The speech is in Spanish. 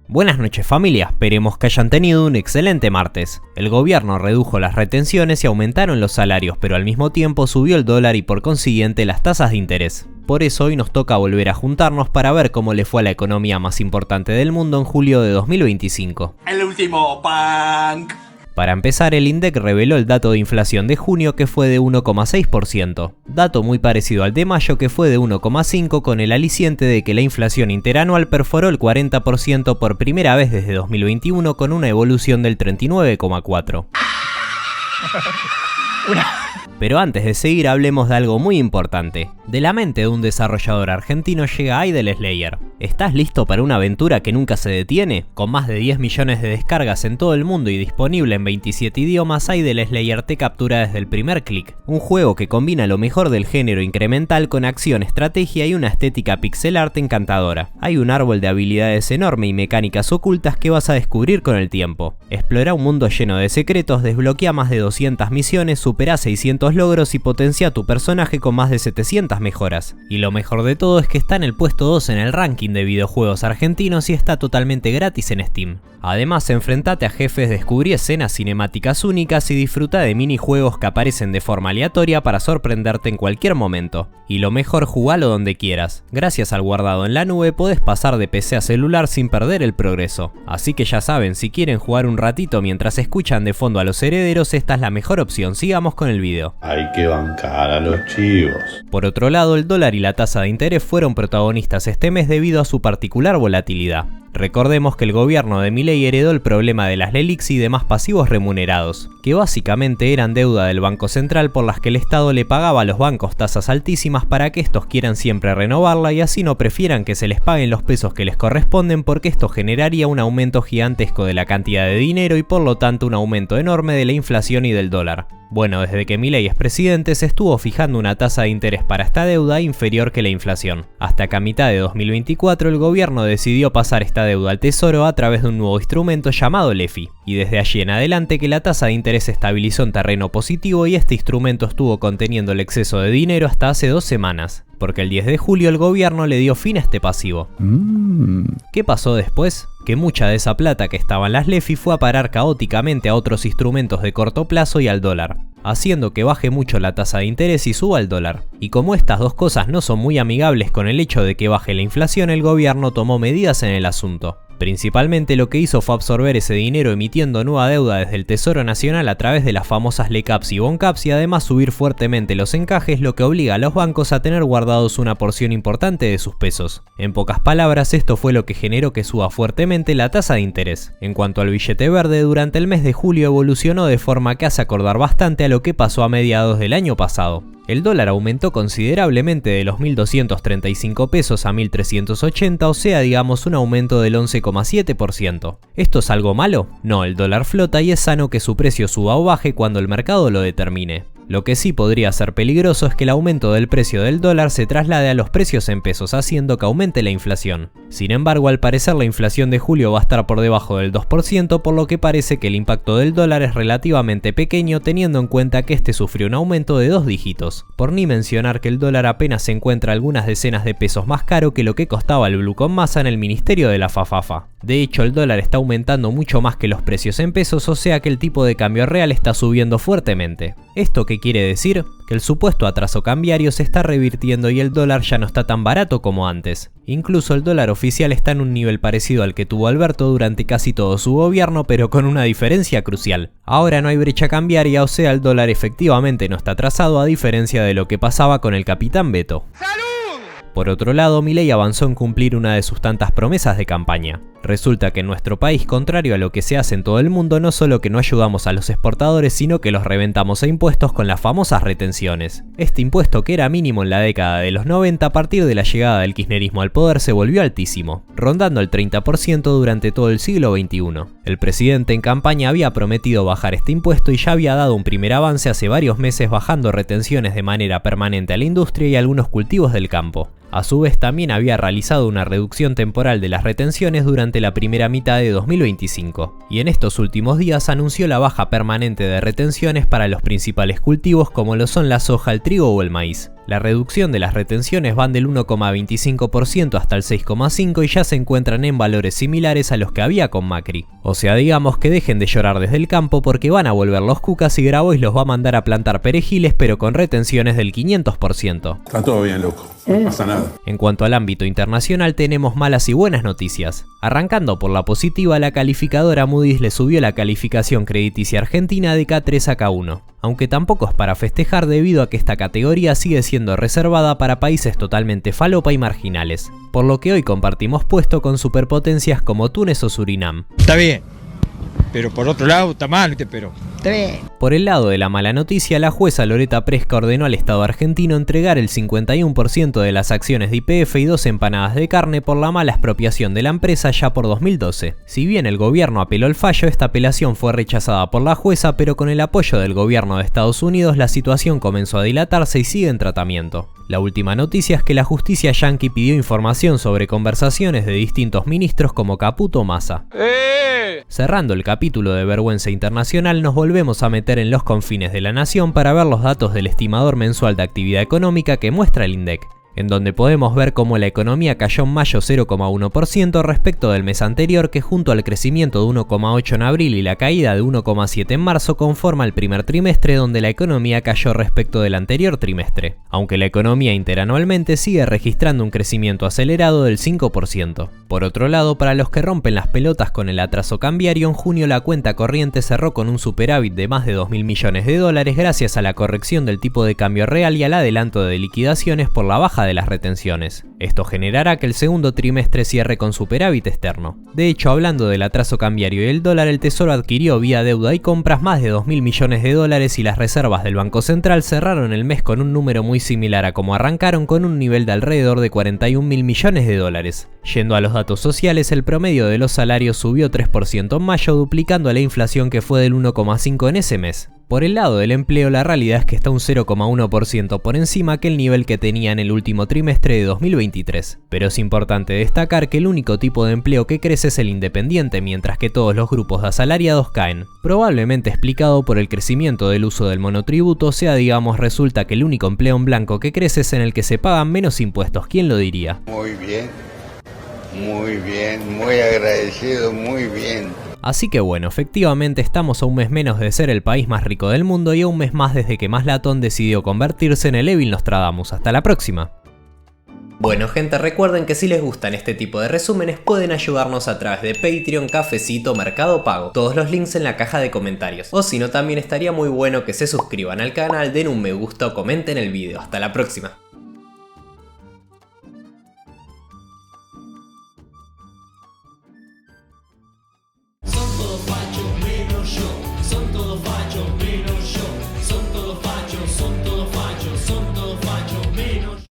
Buenas noches familia, esperemos que hayan tenido un excelente martes. El gobierno redujo las retenciones y aumentaron los salarios, pero al mismo tiempo subió el dólar y por consiguiente las tasas de interés. Por eso hoy nos toca volver a juntarnos para ver cómo le fue a la economía más importante del mundo en julio de 2025. El último punk. Para empezar, el INDEC reveló el dato de inflación de junio que fue de 1,6%, dato muy parecido al de mayo que fue de 1,5% con el aliciente de que la inflación interanual perforó el 40% por primera vez desde 2021 con una evolución del 39,4%. Pero antes de seguir hablemos de algo muy importante. De la mente de un desarrollador argentino llega Idle Slayer. ¿Estás listo para una aventura que nunca se detiene? Con más de 10 millones de descargas en todo el mundo y disponible en 27 idiomas, Idle Slayer te captura desde el primer clic. Un juego que combina lo mejor del género incremental con acción, estrategia y una estética pixel art encantadora. Hay un árbol de habilidades enorme y mecánicas ocultas que vas a descubrir con el tiempo. Explora un mundo lleno de secretos, desbloquea más de 200 misiones, supera 600 logros y potencia a tu personaje con más de 700 mejoras. Y lo mejor de todo es que está en el puesto 2 en el ranking de videojuegos argentinos y está totalmente gratis en Steam. Además, enfrentate a jefes, descubrí escenas cinemáticas únicas y disfruta de minijuegos que aparecen de forma aleatoria para sorprenderte en cualquier momento. Y lo mejor, jugalo donde quieras. Gracias al guardado en la nube podés pasar de PC a celular sin perder el progreso. Así que ya saben, si quieren jugar un ratito mientras escuchan de fondo a los herederos, esta es la mejor opción. Sigamos con el video. Hay que bancar a los chivos. Por otro lado, el dólar y la tasa de interés fueron protagonistas este mes debido a su particular volatilidad. Recordemos que el gobierno de Milei heredó el problema de las LELIQs y demás pasivos remunerados, que básicamente eran deuda del Banco Central por las que el Estado le pagaba a los bancos tasas altísimas para que estos quieran siempre renovarla y así no prefieran que se les paguen los pesos que les corresponden porque esto generaría un aumento gigantesco de la cantidad de dinero y por lo tanto un aumento enorme de la inflación y del dólar. Bueno, desde que Milei es presidente se estuvo fijando una tasa de interés para esta deuda inferior que la inflación. Hasta que a mitad de 2024 el gobierno decidió pasar esta deuda al tesoro a través de un nuevo instrumento llamado LEFI. Y desde allí en adelante que la tasa de interés se estabilizó en terreno positivo y este instrumento estuvo conteniendo el exceso de dinero hasta hace 2 semanas. Porque el 10 de julio el gobierno le dio fin a este pasivo. ¿Qué pasó después? Que mucha de esa plata que estaba en las LEFI fue a parar caóticamente a otros instrumentos de corto plazo y al dólar, haciendo que baje mucho la tasa de interés y suba el dólar. Y como estas dos cosas no son muy amigables con el hecho de que baje la inflación, el gobierno tomó medidas en el asunto. Principalmente lo que hizo fue absorber ese dinero emitiendo nueva deuda desde el Tesoro Nacional a través de las famosas LECAPs y BONCAPs y además subir fuertemente los encajes, lo que obliga a los bancos a tener guardados una porción importante de sus pesos. En pocas palabras, esto fue lo que generó que suba fuertemente la tasa de interés. En cuanto al billete verde, durante el mes de julio evolucionó de forma que hace acordar bastante a lo que pasó a mediados del año pasado. El dólar aumentó considerablemente de los 1.235 pesos a 1.380, o sea, digamos un aumento del 11,7%. ¿Esto es algo malo? No, el dólar flota y es sano que su precio suba o baje cuando el mercado lo determine. Lo que sí podría ser peligroso es que el aumento del precio del dólar se traslade a los precios en pesos, haciendo que aumente la inflación. Sin embargo, al parecer la inflación de julio va a estar por debajo del 2%, por lo que parece que el impacto del dólar es relativamente pequeño teniendo en cuenta que este sufrió un aumento de 2 dígitos. Por ni mencionar que el dólar apenas se encuentra algunas decenas de pesos más caro que lo que costaba el blue con masa en el ministerio de la FAFAFA. De hecho, el dólar está aumentando mucho más que los precios en pesos, o sea que el tipo de cambio real está subiendo fuertemente. ¿Esto qué quiere decir? Que el supuesto atraso cambiario se está revirtiendo y el dólar ya no está tan barato como antes. Incluso el dólar oficial está en un nivel parecido al que tuvo Alberto durante casi todo su gobierno, pero con una diferencia crucial. Ahora no hay brecha cambiaria, o sea, el dólar efectivamente no está atrasado, a diferencia de lo que pasaba con el Capitán Beto. Por otro lado, Milei avanzó en cumplir una de sus tantas promesas de campaña. Resulta que en nuestro país, contrario a lo que se hace en todo el mundo, no solo que no ayudamos a los exportadores, sino que los reventamos a impuestos con las famosas retenciones. Este impuesto, que era mínimo en la década de los 90, a partir de la llegada del kirchnerismo al poder se volvió altísimo, rondando el 30% durante todo el siglo XXI. El presidente en campaña había prometido bajar este impuesto y ya había dado un primer avance hace varios meses bajando retenciones de manera permanente a la industria y a algunos cultivos del campo. A su vez también había realizado una reducción temporal de las retenciones durante la primera mitad de 2025, y en estos últimos días anunció la baja permanente de retenciones para los principales cultivos como lo son la soja, el trigo o el maíz. La reducción de las retenciones van del 1,25% hasta el 6,5% y ya se encuentran en valores similares a los que había con Macri. O sea, digamos que dejen de llorar desde el campo porque van a volver los cucas y Grabois los va a mandar a plantar perejiles pero con retenciones del 500%. Está todo bien, loco. No pasa nada. En cuanto al ámbito internacional tenemos malas y buenas noticias. Arrancando por la positiva, la calificadora Moody's le subió la calificación crediticia argentina de K3 a K1. Aunque tampoco es para festejar debido a que esta categoría sigue siendo reservada para países totalmente falopa y marginales. Por lo que hoy compartimos puesto con superpotencias como Túnez o Surinam. Está bien, pero por otro lado está mal, pero está bien. Por el lado de la mala noticia, la jueza Loreta Presca ordenó al Estado argentino entregar el 51% de las acciones de YPF y 2 empanadas de carne por la mala expropiación de la empresa ya por 2012. Si bien el gobierno apeló el fallo, esta apelación fue rechazada por la jueza, pero con el apoyo del gobierno de Estados Unidos la situación comenzó a dilatarse y sigue en tratamiento. La última noticia es que la justicia yanqui pidió información sobre conversaciones de distintos ministros como Caputo o Massa. Cerrando el capítulo de vergüenza internacional, nos volvemos a meter en los confines de la nación para ver los datos del estimador mensual de actividad económica que muestra el INDEC, en donde podemos ver cómo la economía cayó en mayo 0,1% respecto del mes anterior, que junto al crecimiento de 1,8 en abril y la caída de 1,7 en marzo conforma el primer trimestre donde la economía cayó respecto del anterior trimestre, aunque la economía interanualmente sigue registrando un crecimiento acelerado del 5%. Por otro lado, para los que rompen las pelotas con el atraso cambiario, en junio la cuenta corriente cerró con un superávit de más de 2.000 millones de dólares gracias a la corrección del tipo de cambio real y al adelanto de liquidaciones por la baja de las retenciones. Esto generará que el segundo trimestre cierre con superávit externo. De hecho, hablando del atraso cambiario y el dólar, el Tesoro adquirió vía deuda y compras más de 2.000 millones de dólares y las reservas del Banco Central cerraron el mes con un número muy similar a como arrancaron, con un nivel de alrededor de 41.000 millones de dólares. Yendo a los datos sociales, el promedio de los salarios subió 3% en mayo, duplicando la inflación que fue del 1,5 en ese mes. Por el lado del empleo, la realidad es que está un 0,1% por encima que el nivel que tenía en el último trimestre de 2023. Pero es importante destacar que el único tipo de empleo que crece es el independiente, mientras que todos los grupos de asalariados caen. Probablemente explicado por el crecimiento del uso del monotributo, o sea, digamos, resulta que el único empleo en blanco que crece es en el que se pagan menos impuestos. ¿Quién lo diría? Muy bien, muy agradecido, muy bien. Así que bueno, efectivamente estamos a un mes menos de ser el país más rico del mundo y a un mes más desde que Maslatón decidió convertirse en el Evil Nostradamus. Hasta la próxima. Bueno gente, recuerden que si les gustan este tipo de resúmenes pueden ayudarnos a través de Patreon, Cafecito, Mercado Pago. Todos los links en la caja de comentarios. O si no, también estaría muy bueno que se suscriban al canal, den un me gusta o comenten el video. Hasta la próxima. Son todos